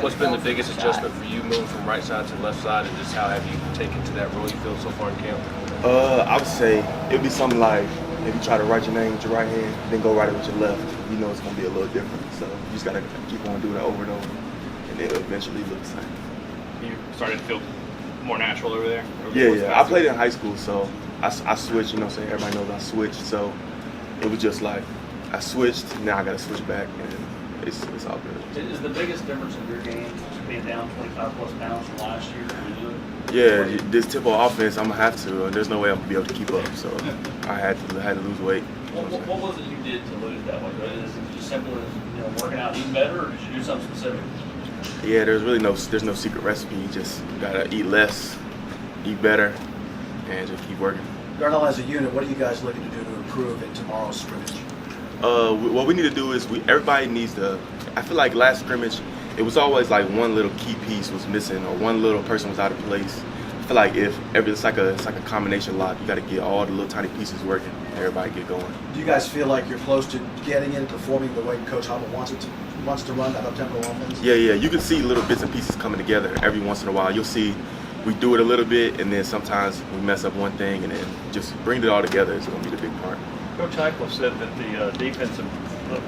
What's been the biggest adjustment for you moving from right side to left side, and just how have you taken to that role you feel so far in camp? I would say it'd be something like if you try to write your name with your right hand, then go write it with your left. You know it's gonna be a little different. So you just gotta keep on doing it over and over, and it'll eventually look the same. You started to feel more natural over there? Yeah. I played in high school, so I switched. You know what I'm saying? Everybody knows I switched, so it was just like I switched. Now I gotta switch back, and it's all good. Is the biggest difference in your game being down 25 plus pounds from last year? Yeah, this tempo offense, I'm gonna have to. There's no way I'm gonna be able to keep up. So I had to lose weight. What was it you did to lose that weight? Is it just simple as working out, eating better, or did you do something specific? Yeah, there's no secret recipe. You just gotta eat less, eat better, and just keep working. Darnell, as a unit, what are you guys looking to do to improve in tomorrow's scrimmage? What we need to do is everybody needs to. I feel like last scrimmage, it was always like one little key piece was missing or one little person was out of place. I feel like it's like a combination lock. You got to get all the little tiny pieces working. Everybody get going. Do you guys feel like you're close to getting in, performing the way Coach Hubble wants to run that up-tempo offense? Yeah. You can see little bits and pieces coming together every once in a while. You'll see we do it a little bit, and then sometimes we mess up one thing, and then just bring it all together is going to be the big part. Coach Heupel said that the defensive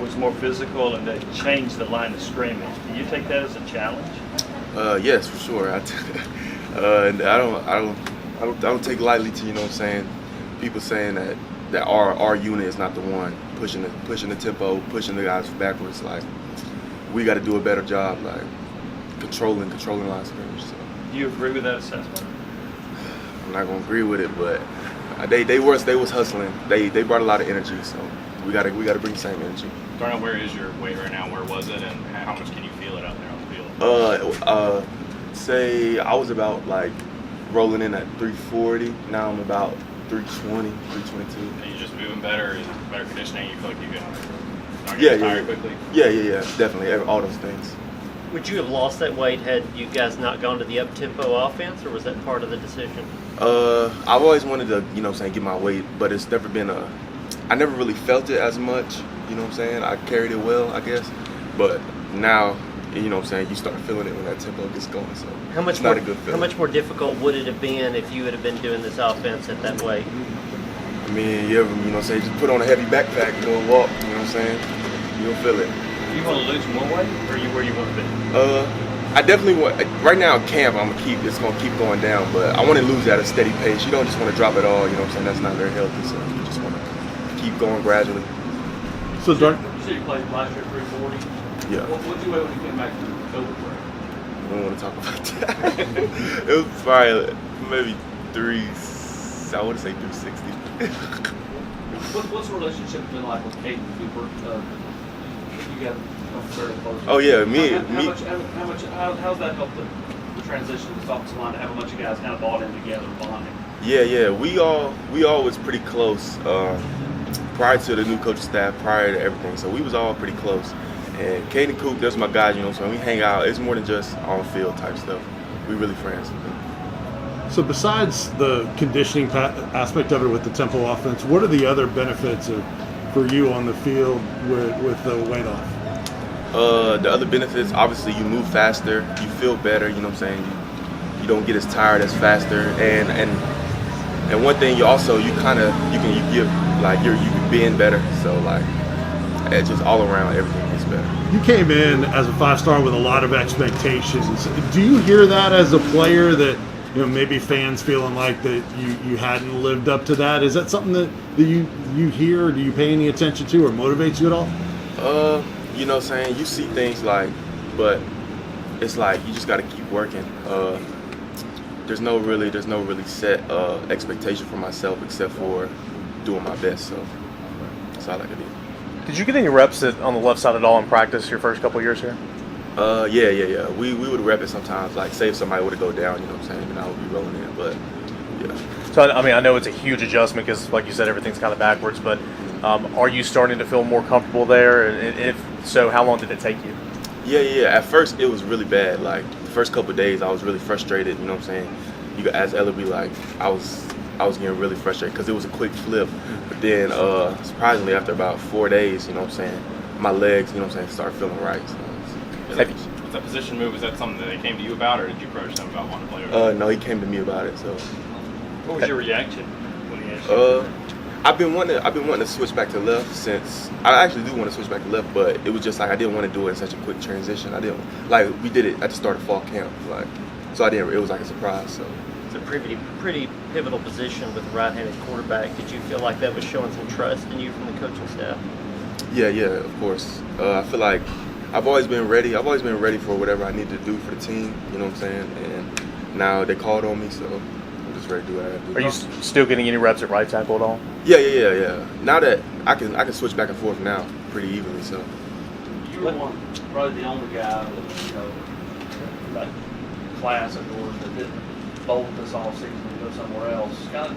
was more physical and they changed the line of scrimmage. Do you take that as a challenge? Yes, for sure. And I don't take lightly to, you know what I'm saying, people saying that our unit is not the one pushing the tempo, pushing the guys backwards. Like, we got to do a better job, like controlling line of scrimmage. So. Do you agree with that assessment? I'm not gonna agree with it, but they was hustling. They brought a lot of energy, so we gotta bring the same energy. Darnell, where is your weight right now? Where was it, and how much can you feel it out there on the field? Say I was about like rolling in at 340. Now I'm about 320, 322. Are you just moving better? Is it better conditioning? You feel like you can not Yeah, get tired quickly? Yeah, definitely. All those things. Would you have lost that weight had you guys not gone to the up-tempo offense, or was that part of the decision? I've always wanted to, you know what I'm saying, get my weight, but it's never been I never really felt it as much, you know what I'm saying? I carried it well, I guess. But now, you know what I'm saying, you start feeling it when that tempo gets going, so it's not a good feeling. How much more difficult would it have been if you would have been doing this offense at that weight? I mean, you know what I'm saying, just put on a heavy backpack and go walk, you know what I'm saying? You'll feel it. Do you want to lose more weight, or are you where you want to be? I definitely want. Right now in camp, it's gonna keep going down, but I want to lose at a steady pace. You don't just want to drop it all. You know what I'm saying? That's not very healthy. So you just want to keep going gradually. So, you said you played last year 340. Yeah. What did you weigh when you came back from COVID break? I don't want to talk about that. It was probably maybe I want to say 360. What's the relationship been like with Caden Cooper? You got very close. Oh yeah, How's that helped the transition to this offensive line to have a bunch of guys kind of bought in together, bonding? Yeah. We all was pretty close prior to the new coaching staff, prior to everything. So we was all pretty close. And Caden Coop, there's my guy, you know. So we hang out. It's more than just on field type stuff. We really friends. So besides the conditioning aspect of it with the tempo offense, what are the other benefits for you on the field with the weight off? The other benefits, obviously, you move faster, you feel better. You know what I'm saying? You don't get as tired as faster, and one thing you can bend better. So like, it's just all around everything is better. You came in as a 5-star with a lot of expectations. Do you hear that as a player that, you know, maybe fans feeling like that you hadn't lived up to that? Is that something that you hear, or do you pay any attention to, or motivates you at all? You know what I'm saying? You see things like, but it's like you just got to keep working. There's no really set expectation for myself except for doing my best. So that's all I can do. Did you get any reps on the left side at all in practice your first couple of years here? Yeah. We would rep it sometimes, like say if somebody would go down, you know what I'm saying, and I would be rolling in, but yeah. So, I mean, I know it's a huge adjustment because, like you said, everything's kind of backwards, but are you starting to feel more comfortable there? And if so, how long did it take you? Yeah. At first, it was really bad. Like, the first couple of days, I was really frustrated, you know what I'm saying? You could ask Ellaby, like, I was getting really frustrated because it was a quick flip. But then, surprisingly, after about 4 days, you know what I'm saying, my legs, you know what I'm saying, started feeling right. So It's a position move. Is that something that they came to you about, or did you approach them about wanting to play over? No, he came to me about it. So What was your reaction when he asked you? I've been wanting to switch back to left since I actually do want to switch back to left, but it was just like I didn't want to do it in such a quick transition. I didn't like we did it at the start of fall camp, like so I didn't. It was like a surprise. So It's a pretty pivotal position with a right-handed quarterback. Did you feel like that was showing some trust in you from the coaching staff? yeah, of course. I feel like I've always been ready. I've always been ready for whatever I need to do for the team. You know what I'm saying? And now they called on me, so I'm just ready to do what I have to do. Are you still getting any reps at right tackle at all? Yeah. Now that I can switch back and forth now pretty evenly. So You were probably the only guy that, that class of yours that didn't bolt this off season and go somewhere else. Kind of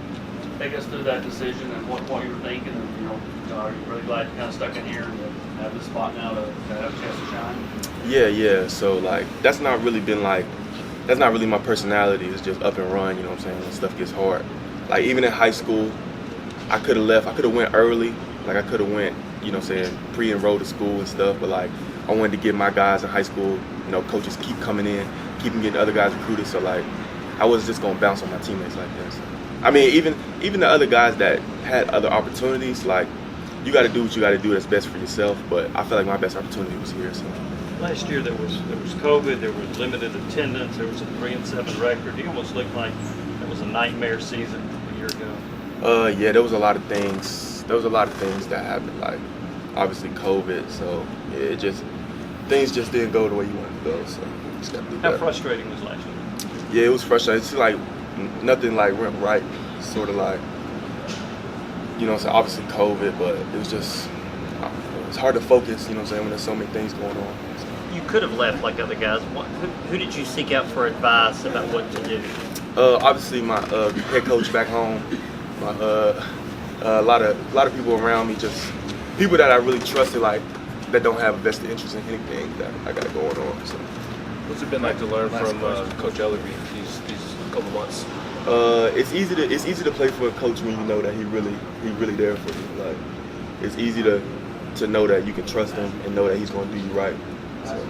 take us through that decision and what you were thinking, and are you really glad you kind of stuck in here and to have this spot now to have a chance to shine? yeah. So like that's not really my personality. It's just up and run. You know what I'm saying? When stuff gets hard. Like even in high school, I could have left. I could have went early. Like I could have went, pre-enrolled to school and stuff. But like I wanted to get my guys in high school. Coaches keep coming in, keep getting other guys recruited. So like I was just gonna bounce on my teammates like this. I mean, even the other guys that had other opportunities, like you got to do what you got to do that's best for yourself. But I feel like my best opportunity was here. So Last year there was COVID, there was limited attendance, there was a 3-7 record. You almost looked like it was a nightmare season a year ago. Yeah, there was a lot of things. There was a lot of things that happened. Like obviously COVID. So yeah, things just didn't go the way you wanted to go. So just got to do How better. frustrating was last year? Yeah, it was frustrating. It's like nothing like went right. Sort of like, so obviously COVID, but it was just, it's hard to focus, when there's so many things going on. So. You could have left like other guys. Who did you seek out for advice about what to do? Obviously my head coach back home, a lot of people around me, just people that I really trusted, like that don't have a vested interest in anything that I got going on. So. What's it been like to learn from Coach Ellerby these couple months? It's easy to play for a coach when you know that he's really there for you. Like it's easy to know that you can trust him and know that he's going to do you right. So.